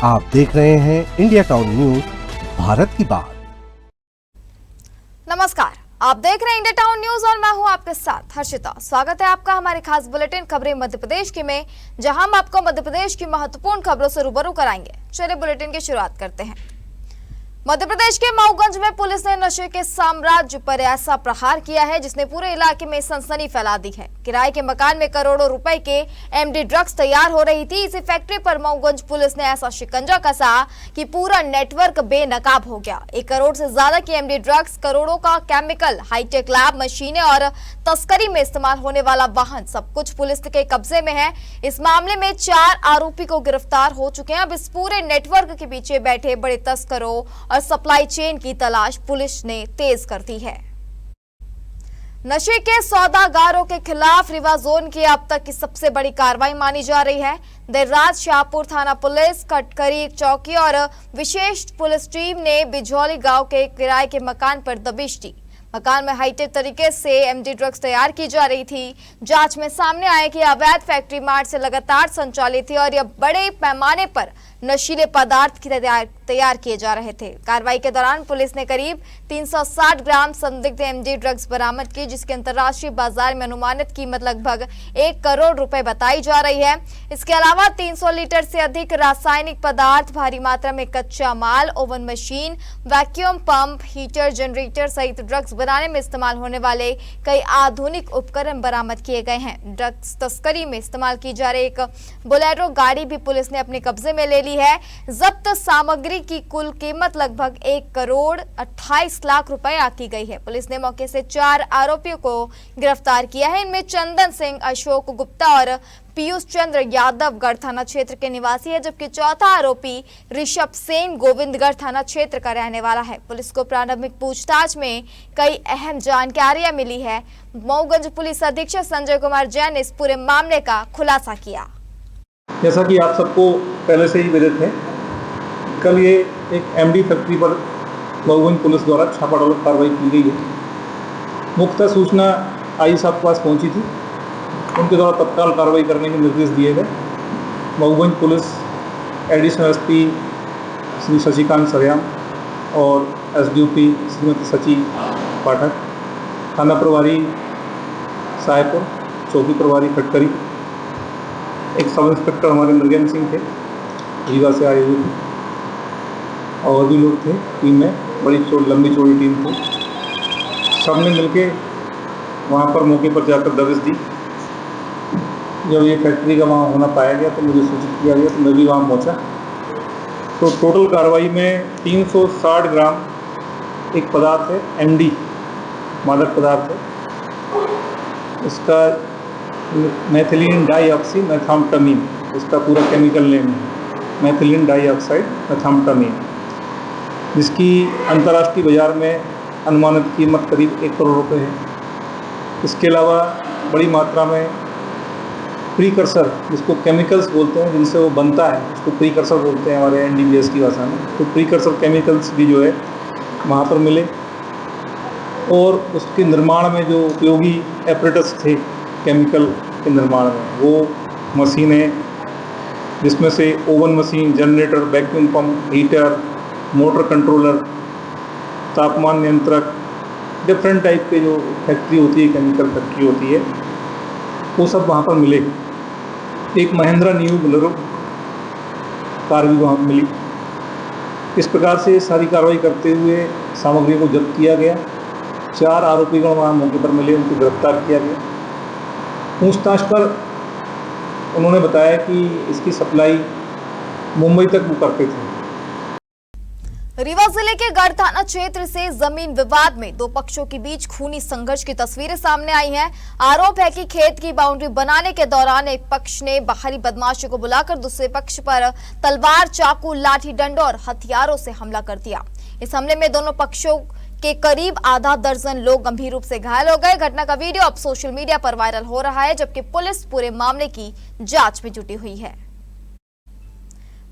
आप देख रहे हैं इंडिया टाउन न्यूज, भारत की बात। नमस्कार, आप देख रहे हैं इंडिया टाउन न्यूज और मैं हूं आपके साथ हर्षिता। स्वागत है आपका हमारे खास बुलेटिन खबरें मध्य प्रदेश की में, जहां हम आपको मध्य प्रदेश की महत्वपूर्ण खबरों से रूबरू कराएंगे। चलिए बुलेटिन की शुरुआत करते हैं। मध्य प्रदेश के मऊगंज में पुलिस ने नशे के साम्राज्य पर ऐसा प्रहार किया है जिसने पूरे इलाके में सनसनी फैला दी है। किराए के मकान में करोड़ों रुपए के एमडी ड्रग्स तैयार हो रही थी। इसी फैक्ट्री पर मऊगंज पुलिस ने ऐसा शिकंजा कसा कि पूरा नेटवर्क बेनकाब हो गया। 1 करोड़ से ज्यादा की एमडी ड्रग्स, करोड़ों का केमिकल, हाईटेक लैब मशीनें और तस्करी में इस्तेमाल होने वाला वाहन, सब कुछ पुलिस के कब्जे में है। इस मामले में 4 आरोपी को गिरफ्तार हो चुके हैं। अब इस पूरे नेटवर्क के पीछे बैठे बड़े तस्करों और सप्लाई चेन की तलाश पुलिस ने तेज कर दी है। नशे के सौदागारों के खिलाफ रीवा जोन की अब तक की सबसे बड़ी कार्रवाई मानी जा रही है। देर रात शाहपुर थाना पुलिस, कटकरी चौकी और विशेष पुलिस टीम ने बिजौली गांव के किराए के मकान पर दबिश दी। मकान में हाईटेक तरीके से एमडी ड्रग्स तैयार की जा रही थी। जांच में सामने आया कि अवैध फैक्ट्री मार्ट से लगातार संचालित थी और यह बड़े पैमाने पर नशीले पदार्थ की तैयार किए जा रहे थे। कार्रवाई के दौरान पुलिस ने करीब 360 ग्राम संदिग्ध एमडी ड्रग्स बरामद की, जिसकी अंतर्राष्ट्रीय बाजार में अनुमानित कीमत लगभग 1 करोड़ रुपए बताई जा रही है। इसके अलावा 300 लीटर से अधिक रासायनिक पदार्थ, भारी मात्रा में कच्चा माल, oven machine, vacuum pump, heater, generator सहित ड्रग्स बनाने में इस्तेमाल होने वाले कई आधुनिक उपकरण बरामद किए गए हैं। ड्रग्स तस्करी में इस्तेमाल की जा रही एक बोलेरो गाड़ी भी पुलिस ने अपने कब्जे में ले ली है। जब्त सामग्री की कुल कीमत लगभग 1 करोड़ 28 लाख रुपए आकी गई है। पुलिस ने मौके से 4 आरोपियों को गिरफ्तार किया है। इनमें चंदन सिंह, अशोक गुप्ता और पीयूष चंद्र यादव गढ़ थाना क्षेत्र के निवासी है, जबकि चौथा आरोपी ऋषभ सेन गोविंदगढ़ थाना क्षेत्र का रहने वाला है। पुलिस को प्रारंभिक पूछताछ में कई अहम जानकारियां मिली है। मऊगंज पुलिस अधीक्षक संजय कुमार जैन ने इस पूरे मामले का खुलासा किया। जैसा कि आप सबको पहले से ही विदित है, कल ये एक एमडी फैक्ट्री पर मऊगंज पुलिस द्वारा छापामार कार्रवाई की गई है। मुख्य सूचना आई साहब के पास पहुंची थी, उनके द्वारा तत्काल कार्रवाई करने के निर्देश दिए गए। Mauganj police additional SP Shri Shashikant Saryam और एसडीओपी श्रीमती सची पाठक, थाना प्रभारी साहेबपुर, चौकी प्रभारी कटकरी, एक सब इंस्पेक्टर हमारे मृगेंद्र सिंह थे, रीवा से आए हुए थे, और भी लोग थे टीम में। बड़ी लंबी चौड़ी टीम थी। सब ने मिलके वहाँ पर मौके पर जाकर दबिश दी। जब ये फैक्ट्री का वहाँ होना पाया गया तो मुझे सूचित किया गया, तो मैं भी वहाँ पहुँचा। तो टोटल कार्रवाई में 360 ग्राम एक पदार्थ है, एमडी मादक पदार्थ है। इसका मैथिलीन डाइऑक्सी मेथाम्फेटामिन, इसका पूरा केमिकल नेम है, मैथिलीन डाइऑक्साइड मेथाम्फेटामिन, जिसकी अंतर्राष्ट्रीय बाजार में अनुमानित कीमत करीब 1 करोड़ रुपए है। इसके अलावा बड़ी मात्रा में प्रीकर्सर, जिसको केमिकल्स बोलते हैं, जिनसे वो बनता है, उसको प्रीकर्सर बोलते हैं हमारे एनडीपीएस की भाषा में। तो प्रीकर्सर केमिकल्स भी जो है वहाँ पर मिले, और उसके निर्माण में जो उपयोगी एपरेटस थे केमिकल के निर्माण में, वो मशीनें, जिसमें से oven machine, generator, vacuum pump, heater, motor controller, तापमान नियंत्रक, डिफरेंट टाइप के जो फैक्ट्री होती है, केमिकल फैक्ट्री होती है, वो सब वहाँ पर मिले। एक महिंद्रा न्यू बोलेरो कार भी वहाँ मिली। इस प्रकार से सारी कार्रवाई करते हुए सामग्री को जब्त किया गया। 4 आरोपीगण वहाँ मौके पर मिले, उनको गिरफ्तार किया गया। पूछताछ पर उन्होंने बताया कि इसकी सप्लाई मुंबई तक वो करते थे। रीवा जिले के गढ़ थाना क्षेत्र से जमीन विवाद में 2 पक्षों के बीच खूनी संघर्ष की तस्वीरें सामने आई हैं। आरोप है कि खेत की बाउंड्री बनाने के दौरान एक पक्ष ने बाहरी बदमाशों को बुलाकर दूसरे पक्ष पर तलवार, चाकू, लाठी डंडों और हथियारों से हमला कर दिया। इस हमले में दोनों पक्षों के करीब आधा दर्जन लोग गंभीर रूप से घायल हो गए। घटना का वीडियो अब सोशल मीडिया पर वायरल हो रहा है, जबकि पुलिस पूरे मामले की जांच में जुटी हुई है।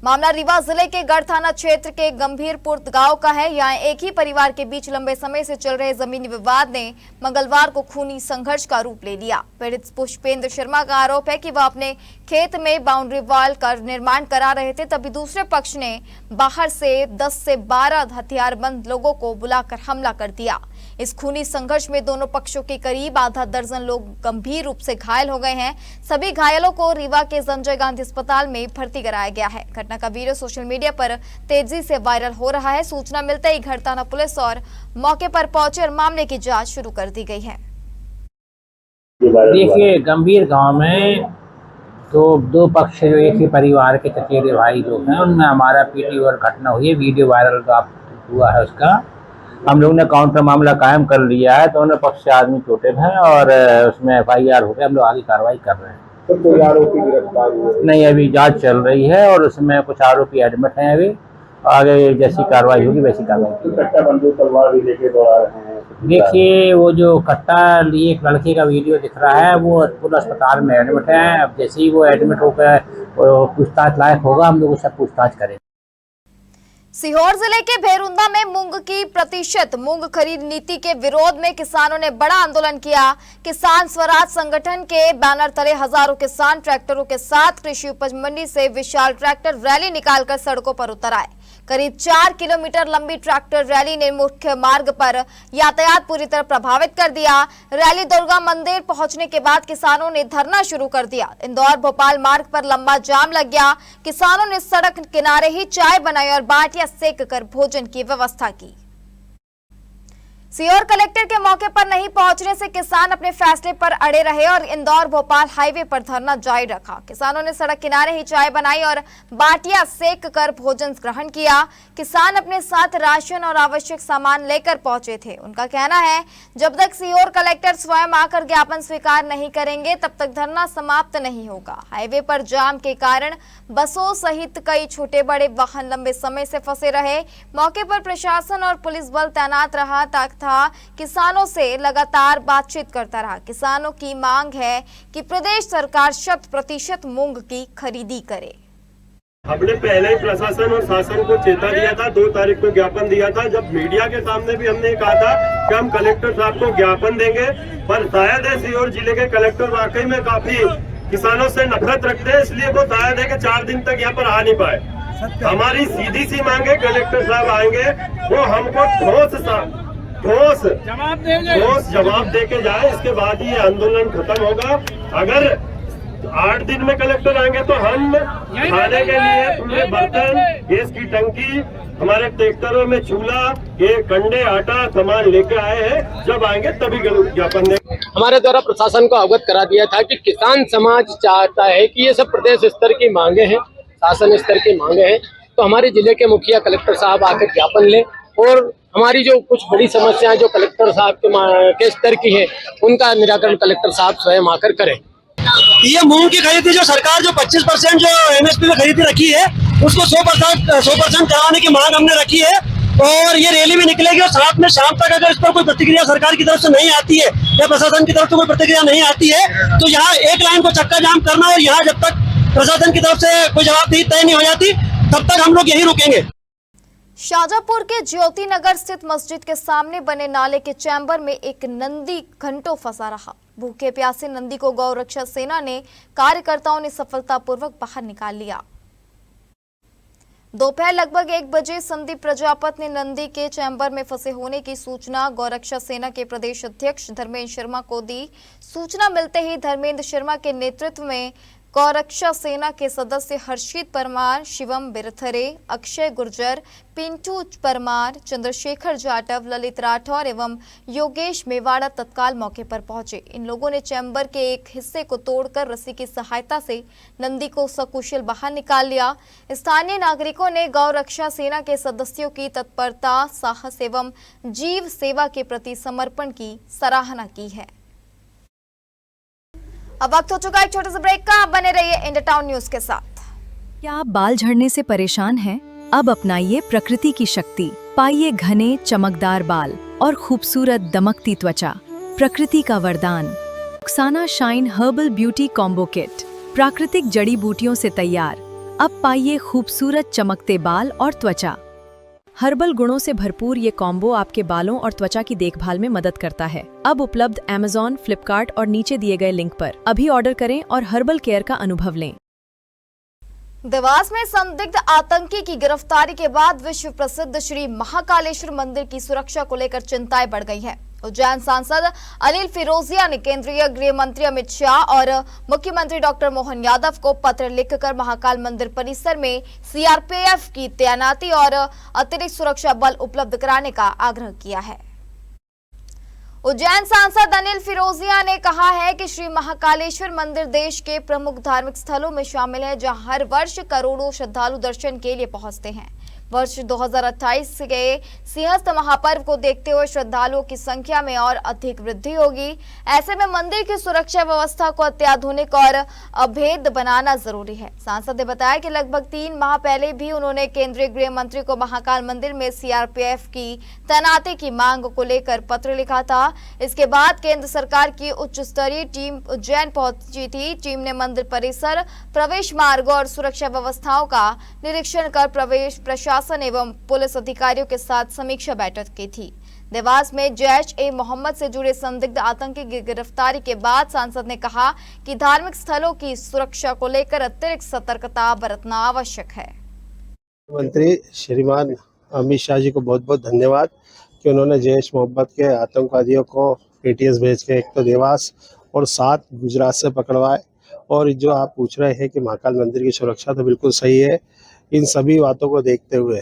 मामला रीवा जिले के गढ़ थाना क्षेत्र के गंभीरपुर गांव का है। यहाँ एक ही परिवार के बीच लंबे समय से चल रहे जमीनी विवाद ने मंगलवार को खूनी संघर्ष का रूप ले लिया। पीड़ित पुष्पेंद्र शर्मा का आरोप है कि वह अपने खेत में बाउंड्री वॉल का निर्माण करा रहे थे, तभी दूसरे पक्ष ने बाहर से 10 से 12 हथियारबंद लोगों को बुलाकर हमला कर दिया। इस खूनी संघर्ष में दोनों पक्षों के करीब आधा दर्जन लोग गंभीर रूप से घायल हो गए हैं। सभी घायलों को रीवा के संजय गांधी अस्पताल में भर्ती कराया गया है। घटना का वीडियो सोशल मीडिया पर तेजी से वायरल हो रहा है। सूचना मिलते ही गढ़ थाना पुलिस और मौके पर पहुंचे और मामले की जांच शुरू कर दी गई है। देखिए, गंभीर गांव में तो दो पक्ष जो एक ही परिवार के चचेरे भाई लोग हैं, उनमें हमारा पीटी और घटना हुई है। वीडियो वायरल हुआ है उसका। हम लोग ने काउंटर मामला कायम कर लिया है। दोनों पक्ष से आदमी चोटिल हैं और उसमें FIR हो गया। हम लोग आगे कार्रवाई कर रहे हैं। तो कोई आरोपी गिरफ्तार हुए? नहीं, अभी जांच चल रही है और उसमें कुछ आरोपी एडमिट हैं। अभी आगे जैसी कार्रवाई होगी वैसी कार्रवाई की जाएगी। कट्टा बंदूक तलवार भी लेके दौड़ा रहे हैं। देखिए, वो जो कट्टा लिए एक लड़के का वीडियो दिख रहा है, वो पूरा अस्पताल में एडमिट है। अब जैसे ही वो एडमिट होकर पूछताछ लायक होगा, हम लोग उससे पूछताछ करेंगे। सीहोर जिले के भेरुंदा में मूंग की प्रतिशत मूंग खरीद नीति के विरोध में किसानों ने बड़ा आंदोलन किया। किसान स्वराज संगठन के बैनर तले हजारों किसान ट्रैक्टरों के साथ कृषि उपज मंडी से विशाल ट्रैक्टर रैली निकालकर सड़कों पर उतर आए। करीब 4 किलोमीटर लंबी ट्रैक्टर रैली ने मुख्य मार्ग पर यातायात पूरी तरह प्रभावित कर दिया। रैली दुर्गा मंदिर पहुंचने के बाद किसानों ने धरना शुरू कर दिया। इंदौर भोपाल मार्ग पर लंबा जाम लग गया। किसानों ने सड़क किनारे ही चाय बनाई और बाटियां सेक कर भोजन की व्यवस्था की। सीहोर कलेक्टर के मौके पर नहीं पहुंचने से किसान अपने फैसले पर अड़े रहे और इंदौर भोपाल हाईवे पर धरना जारी रखा। किसानों ने सड़क किनारे ही चाय बनाई और बाटियां सेक कर भोजन ग्रहण किया। किसान अपने साथ राशन और आवश्यक सामान लेकर पहुंचे थे। उनका कहना है, जब तक सीहोर कलेक्टर स्वयं आकर ज्ञापन स्वीकार नहीं करेंगे तब तक धरना समाप्त नहीं होगा। हाईवे पर जाम के कारण बसों सहित कई छोटे बड़े वाहन लंबे समय से फंसे रहे। मौके पर प्रशासन और पुलिस बल तैनात रहा तथा किसानों से लगातार बातचीत करता रहा। किसानों की मांग है कि प्रदेश सरकार 100% मूंग की खरीदी करे। हमने पहले ही प्रशासन और शासन को चेता दिया था। 2 तारीख को ज्ञापन दिया था। जब मीडिया के सामने भी हमने कहा था कि हम कलेक्टर साहब को ज्ञापन देंगे, पर शायद है सीहोर जिले के कलेक्टर वाकई में काफी किसानों से नफरत रखते हैं, इसलिए वो शायद है कि 4 दिन तक यहाँ पर आ नहीं पाए। हमारी सीधी सी मांग है, कलेक्टर साहब आएंगे वो हमको ठोस जवाब दे के जाए, इसके बाद ही ये आंदोलन खत्म होगा। अगर 8 दिन में कलेक्टर आएंगे तो हम खाने के लिए पूरे बर्तन, गैस की टंकी, हमारे ट्रैक्टरों में चूल्हा, ये कंडे, आटा सामान लेके आए हैं। जब आएंगे तभी ज्ञापन देंगे। हमारे द्वारा प्रशासन को अवगत करा दिया था कि किसान समाज चाहता है कि ये सब प्रदेश स्तर की मांगे हैं, शासन स्तर की मांगे हैं, तो हमारे जिले के मुखिया कलेक्टर साहब आकर ज्ञापन लें और हमारी जो कुछ बड़ी समस्याएं जो कलेक्टर साहब के स्तर की है, उनका निराकरण कलेक्टर साहब स्वयं आकर करें। ये मूंग की खरीदी जो सरकार जो 25% जो MSP में खरीदी रखी है, उसको 100% कराने की मांग हमने रखी है और ये रैली में निकलेगी। और साथ में शाम तक अगर इस पर कोई प्रतिक्रिया सरकार की तरफ से नहीं आती है या प्रशासन की तरफ से कोई प्रतिक्रिया नहीं आती है तो यहाँ एक लाइन को चक्का जाम करना और यहाँ जब तक प्रशासन की तरफ से कोई जवाबदेही तय नहीं हो जाती तब तक हम लोग यही रुकेंगे। शाजापुर के ज्योति नगर स्थित मस्जिद के सामने बने नाले के चैम्बर में एक नंदी घंटों फंसा रहा। भूखे प्यासे नंदी को गौ रक्षा सेना ने कार्यकर्ताओं ने सफलतापूर्वक बाहर निकाल लिया। दोपहर लगभग 1 बजे संदीप प्रजापत ने नंदी के चैम्बर में फंसे होने की सूचना गौरक्षा सेना के प्रदेश अध्यक्ष धर्मेंद्र शर्मा को दी। सूचना मिलते ही धर्मेंद्र शर्मा के नेतृत्व में गौरक्षा सेना के सदस्य हर्षित परमार, शिवम बिरथरे, अक्षय गुर्जर, पिंटू परमार, चंद्रशेखर जाटव, ललित राठौर एवं योगेश मेवाड़ा तत्काल मौके पर पहुंचे। इन लोगों ने चैम्बर के एक हिस्से को तोड़कर रस्सी की सहायता से नंदी को सकुशल बाहर निकाल लिया। स्थानीय नागरिकों ने गौ रक्षा सेना के सदस्यों की तत्परता, साहस एवं जीव सेवा के प्रति समर्पण की सराहना की है। अब वक्त हो चुका है एक छोटे से ब्रेक का। आप बने रहिए इंडिया टाउन न्यूज के साथ। क्या आप बाल झड़ने से परेशान हैं? अब अपनाइए प्रकृति की शक्ति, पाइए घने चमकदार बाल और खूबसूरत दमकती त्वचा। प्रकृति का वरदान Rukhsana shine herbal beauty combo kit, प्राकृतिक जड़ी बूटियों से तैयार, अब पाइए खूबसूरत चमकते बाल और त्वचा। हर्बल गुणों से भरपूर ये कॉम्बो आपके बालों और त्वचा की देखभाल में मदद करता है। अब उपलब्ध Amazon, फ्लिपकार्ट और नीचे दिए गए लिंक पर अभी ऑर्डर करें और हर्बल केयर का अनुभव लें। देवास में संदिग्ध आतंकी की गिरफ्तारी के बाद विश्व प्रसिद्ध श्री महाकालेश्वर मंदिर की सुरक्षा को लेकर चिंताएं बढ़ गई हैं। उज्जैन सांसद अनिल फिरोजिया ने केंद्रीय गृह मंत्री अमित शाह और मुख्यमंत्री डॉक्टर मोहन यादव को पत्र लिखकर महाकाल मंदिर परिसर में सीआरपीएफ की तैनाती और अतिरिक्त सुरक्षा बल उपलब्ध कराने का आग्रह किया है। उज्जैन सांसद अनिल फिरोजिया ने कहा है कि श्री महाकालेश्वर मंदिर देश के प्रमुख धार्मिक स्थलों में शामिल है, जहां हर वर्ष करोड़ों श्रद्धालु दर्शन के लिए पहुंचते हैं। वर्ष 2028 के सिंहस्थ महापर्व को देखते हुए श्रद्धालुओं की संख्या में और अधिक वृद्धि होगी। ऐसे में मंदिर की सुरक्षा व्यवस्था को अत्याधुनिक और अभेद्य बनाना जरूरी है। सांसद ने बताया कि लगभग 3 माह पहले भी उन्होंने केंद्रीय गृह मंत्री को महाकाल मंदिर में सीआरपीएफ की तैनाती की मांग को लेकर पत्र लिखा था। इसके बाद केंद्र सरकार की उच्च स्तरीय टीम उज्जैन पहुंची थी। टीम ने मंदिर परिसर, प्रवेश मार्ग और सुरक्षा व्यवस्थाओं का निरीक्षण कर प्रवेश प्रशासन एवं पुलिस अधिकारियों के साथ समीक्षा बैठक की थी। देवास में जैश-ए-मोहम्मद से जुड़े संदिग्ध आतंकी की गिरफ्तारी के बाद सांसद ने कहा कि धार्मिक स्थलों की सुरक्षा को लेकर अतिरिक्त सतर्कता बरतना आवश्यक है। मंत्री श्रीमान अमित शाह जी को बहुत बहुत धन्यवाद कि उन्होंने जैश-ए-मोहम्मद के आतंकवादियों को एटीएस भेज के एक तो देवास और 7 गुजरात से पकड़वाए। और जो आप पूछ रहे हैं कि महाकाल मंदिर की सुरक्षा, तो बिल्कुल सही है। इन सभी बातों को देखते हुए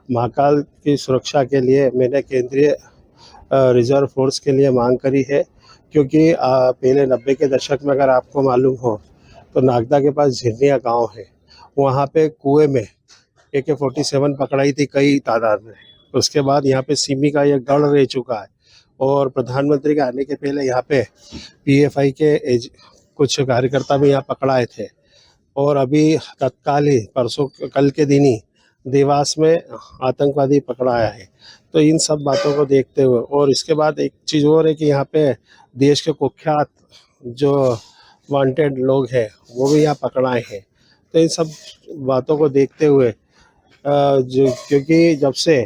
महाकाल की सुरक्षा के लिए मैंने केंद्रीय रिजर्व फोर्स के लिए मांग करी है, क्योंकि पहले 90 के दशक में अगर आपको मालूम हो तो नागदा के पास झिरनिया गांव है, वहाँ पे कुएं में AK-47 पकड़ाई थी कई तादाद में। उसके बाद यहाँ पे सिमी का ये गढ़ रह चुका है और प्रधानमंत्री के आने के पहले यहाँ पे PFI के कुछ कार्यकर्ता भी यहाँ पकड़ाए थे। और अभी तत्काल ही परसों कल के दिन ही देवास में आतंकवादी पकड़ाया है। तो इन सब बातों को देखते हुए, और इसके बाद एक चीज़ और है कि यहाँ पे देश के कुख्यात जो वांटेड लोग हैं वो भी यहाँ पकड़ाए हैं। तो इन सब बातों को देखते हुए क्योंकि जब से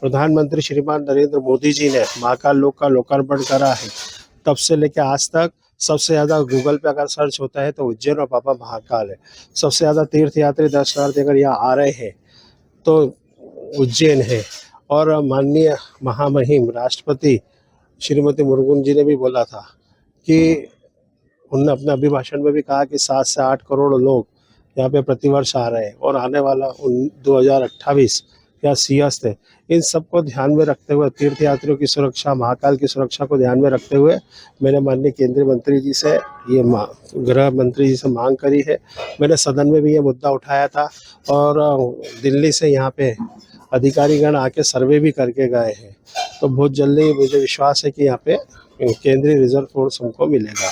प्रधानमंत्री श्रीमान नरेंद्र मोदी जी ने महाकाल लोक का लोकार्पण करा है, तब से लेकर आज तक सबसे ज़्यादा गूगल पे अगर सर्च होता है तो उज्जैन और बाबा महाकाल है। सबसे ज़्यादा तीर्थयात्री दर्शनार्थी अगर यहाँ आ रहे हैं तो उज्जैन है। और माननीय महामहिम राष्ट्रपति श्रीमती मुर्मू जी ने भी बोला था कि उन्होंने अपने अभिभाषण में भी कहा कि 7 से 8 करोड़ लोग यहाँ पे प्रतिवर्ष आ रहे हैं और आने वाला 2028 या सिंहस्थ है। इन सबको ध्यान में रखते हुए, तीर्थयात्रियों की सुरक्षा, महाकाल की सुरक्षा को ध्यान में रखते हुए मैंने माननीय केंद्रीय मंत्री जी से गृह मंत्री जी से मांग करी है। मैंने सदन में भी ये मुद्दा उठाया था और दिल्ली से यहाँ पे अधिकारीगण आके सर्वे भी करके गए हैं। तो बहुत जल्दी मुझे विश्वास है कि यहाँ पे केंद्रीय रिजर्व फोर्स हमको मिलेगा।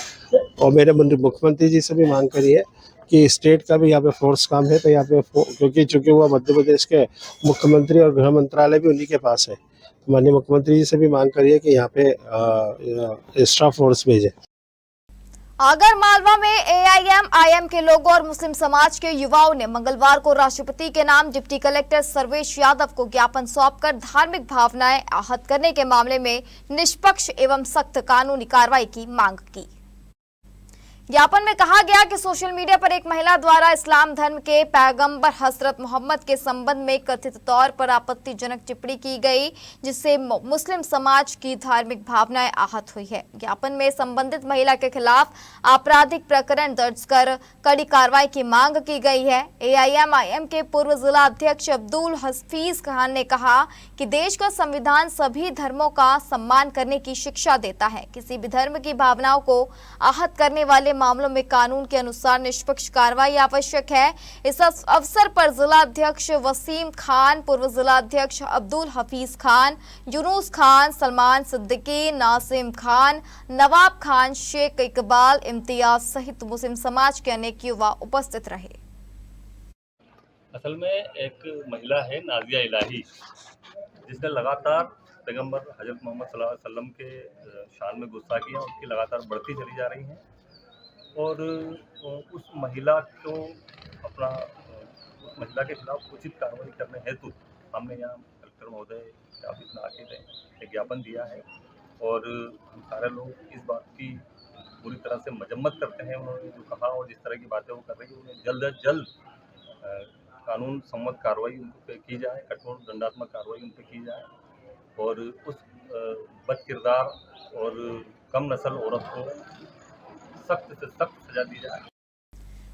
और मेरे मुख्यमंत्री जी से भी मांग करी है कि स्टेट का भी यहाँ पे फोर्स काम है, तो यहाँ पे क्योंकि चूंकि वो मध्य प्रदेश के मुख्यमंत्री और गृह मंत्रालय भी उन्हीं के पास है, तो माननीय मुख्यमंत्री जी से भी मांग करिए कि यहाँ पे एक्स्ट्रा फोर्स भेजे। आगर मालवा में AIM-IM के लोगों और मुस्लिम समाज के युवाओं ने मंगलवार को राष्ट्रपति के नाम डिप्टी कलेक्टर सर्वेश यादव को ज्ञापन सौंपकर धार्मिक भावनाएं आहत करने के मामले में निष्पक्ष एवं सख्त कानूनी कार्रवाई की मांग की। ज्ञापन में कहा गया कि सोशल मीडिया पर एक महिला द्वारा इस्लाम धर्म के पैगंबर हजरत मोहम्मद के संबंध में कथित तौर पर आपत्तिजनक टिप्पणी की गई, जिससे मुस्लिम समाज की धार्मिक भावनाएं आहत हुई है। ज्ञापन में संबंधित महिला के खिलाफ आपराधिक प्रकरण दर्ज कर कड़ी कार्रवाई की मांग की गई है। AIM-IM के पूर्व जिला अध्यक्ष अब्दुल हफीज खान ने कहा कि देश का संविधान सभी धर्मों का सम्मान करने की शिक्षा देता है। किसी भी धर्म की भावनाओं को आहत करने वाले मामलों में कानून के अनुसार निष्पक्ष कार्रवाई आवश्यक है। इस अवसर पर जिला अध्यक्ष वसीम खान, पूर्व जिला अध्यक्ष अब्दुल हफीज खान, यूनुस खान, सलमान सिद्दीकी, नासिम खान, नवाब खान, शेख इकबाल, इम्तियाज सहित मुस्लिम समाज के अनेक युवा उपस्थित रहे। असल में एक महिला है नाजिया इलाही, जिसने लगातार पैगंबर हजरत मोहम्मद सल्लल्लाहु अलैहि वसल्लम के शान में गुस्ताखियाँ उसकी लगातार बढ़ती चली जा रही हैं और उस महिला को अपना उस महिला के खिलाफ उचित कार्रवाई करने हेतु हमने यहाँ कलेक्टर महोदय के ऑफिस में आके एक ज्ञापन दिया है और हम सारे लोग इस बात की पूरी तरह से मजम्मत करते हैं। उन्होंने जो कहा और जिस तरह की बातें वो कर रही है, उन्हें जल्द अज जल्द कानून सम्मत कार्रवाई उन पे की जाए, कठोर दंडात्मक कार्रवाई उन पे की जाए और उस बद किरदार और कम नस्ल औरत को सख्त से सख्त सजा दी जाए।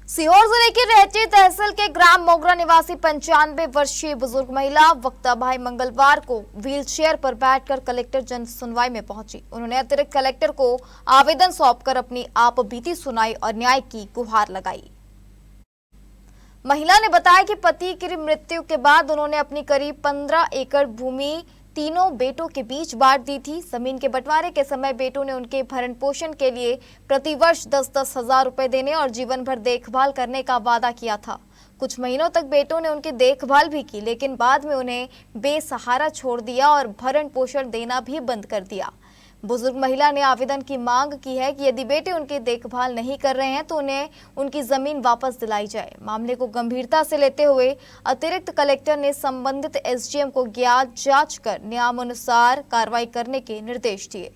सीहोर जिले की रेहटी तहसील के ग्राम मोगरा निवासी 95 वर्षीय बुजुर्ग महिला वक्ता भाई मंगलवार को व्हीलचेयर पर बैठकर कलेक्टर जन सुनवाई में पहुंची। उन्होंने अतिरिक्त कलेक्टर को आवेदन सौंपकर अपनी आप बीती सुनाई और न्याय की गुहार लगाई। महिला ने बताया कि पति की मृत्यु के बाद उन्होंने अपनी करीब 15 एकड़ भूमि तीनों बेटों के बीच बांट दी थी। जमीन के बंटवारे के समय बेटों ने उनके भरण पोषण के लिए प्रतिवर्ष 10-10 हजार रुपए देने और जीवन भर देखभाल करने का वादा किया था। कुछ महीनों तक बेटों ने उनकी देखभाल भी की, लेकिन बाद में उन्हें बेसहारा छोड़ दिया और भरण पोषण देना भी बंद कर दिया। बुजुर्ग महिला ने आवेदन की मांग की है कि यदि बेटे उनकी देखभाल नहीं कर रहे हैं तो उन्हें उनकी जमीन वापस दिलाई जाए। मामले को गंभीरता से लेते हुए अतिरिक्त कलेक्टर ने संबंधित एसडीएम को ज्ञात जांच कर नियमानुसार कार्रवाई करने के निर्देश दिए।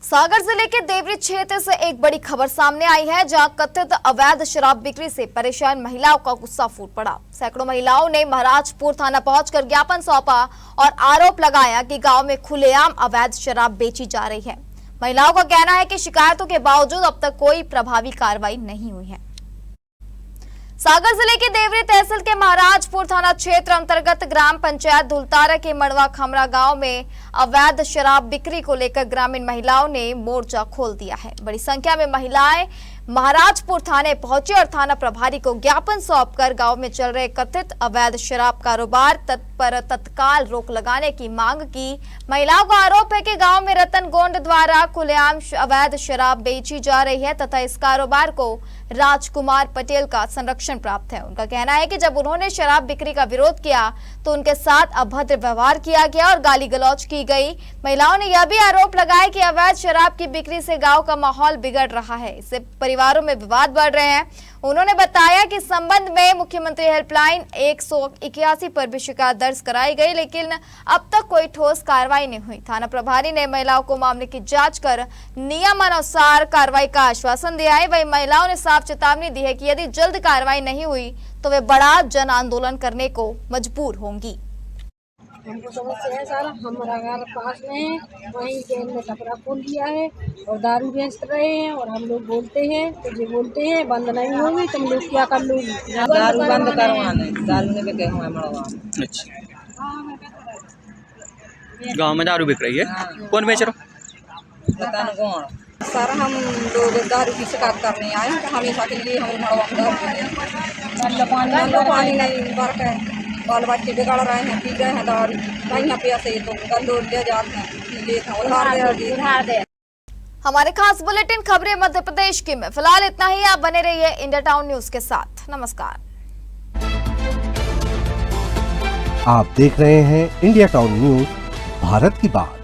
सागर जिले के देवरी क्षेत्र से एक बड़ी खबर सामने आई है, जहां कथित अवैध शराब बिक्री से परेशान महिलाओं का गुस्सा फूट पड़ा। सैकड़ों महिलाओं ने महाराजपुर थाना पहुंचकर ज्ञापन सौंपा और आरोप लगाया कि गांव में खुलेआम अवैध शराब बेची जा रही है। महिलाओं का कहना है कि शिकायतों के बावजूद अब तक कोई प्रभावी कार्रवाई नहीं हुई है। सागर जिले के देवरी तहसील के महाराजपुर थाना क्षेत्र अंतर्गत ग्राम पंचायत धुलतारा के मड़वा खमरा गांव में अवैध शराब बिक्री को लेकर ग्रामीण महिलाओं ने मोर्चा खोल दिया है। बड़ी संख्या में महिलाएं महाराजपुर थाने पहुंचे और थाना प्रभारी को ज्ञापन सौंपकर गांव में चल रहे कथित अवैध शराब कारोबार पर तत्काल रोक लगाने की मांग की। महिलाओं का आरोप है कि गांव में रतन गोंड द्वारा खुलेआम अवैध शराब बेची जा रही है तथा इस कारोबार को राजकुमार पटेल का संरक्षण प्राप्त है। उनका कहना है कि जब उन्होंने शराब बिक्री का विरोध किया तो उनके साथ अभद्र व्यवहार किया गया और गाली गलौज की गई। महिलाओं ने यह भी आरोप लगाया कि अवैध शराब की बिक्री से गांव का माहौल बिगड़ रहा है, इससे परिवारों में विवाद बढ़ रहे हैं। उन्होंने बताया कि संबंध में मुख्यमंत्री हेल्पलाइन 181 पर भी शिकायत दर्ज कराई गई, लेकिन अब तक कोई ठोस कार्रवाई नहीं हुई। थाना प्रभारी ने महिलाओं को मामले की जांच कर नियमानुसार कार्रवाई का आश्वासन दिया है। वहीं महिलाओं ने साफ चेतावनी दी है कि यदि जल्द कार्रवाई नहीं हुई तो वे बड़ा जन आंदोलन करने को मजबूर होंगी। हमको समस्या है सारा, हमारा घर पास में है, वहीं जेल में कपड़ा खोल दिया है और दारू बेच रहे हैं और हम लोग बोलते हैं तो ये बोलते हैं बंद नहीं होगी, तुम लोग क्या कर लोगी? दारू बंद करवाने, दारू नहीं बिके हुए मड़वा। अच्छा, गांव में दारू बिक रही है? कौन बेच रहा? पता नहीं कौन। सर हम लोग दारू की शिकायत करने आए हैं, हमेशा के लिए हमारे मड़वा में दारू पानी नहीं बरक है, बाल बच्चे बिगड़ रहे हैं, पी गए हैं दारू, यहाँ पे ऐसे तो गंदो ले जाते हैं, उधार दे। हमारे खास बुलेटिन खबरें मध्य प्रदेश की में फिलहाल इतना ही। आप बने रहिए इंडिया टाउन न्यूज के साथ। नमस्कार। आप देख रहे हैं इंडिया टाउन न्यूज, भारत की बात।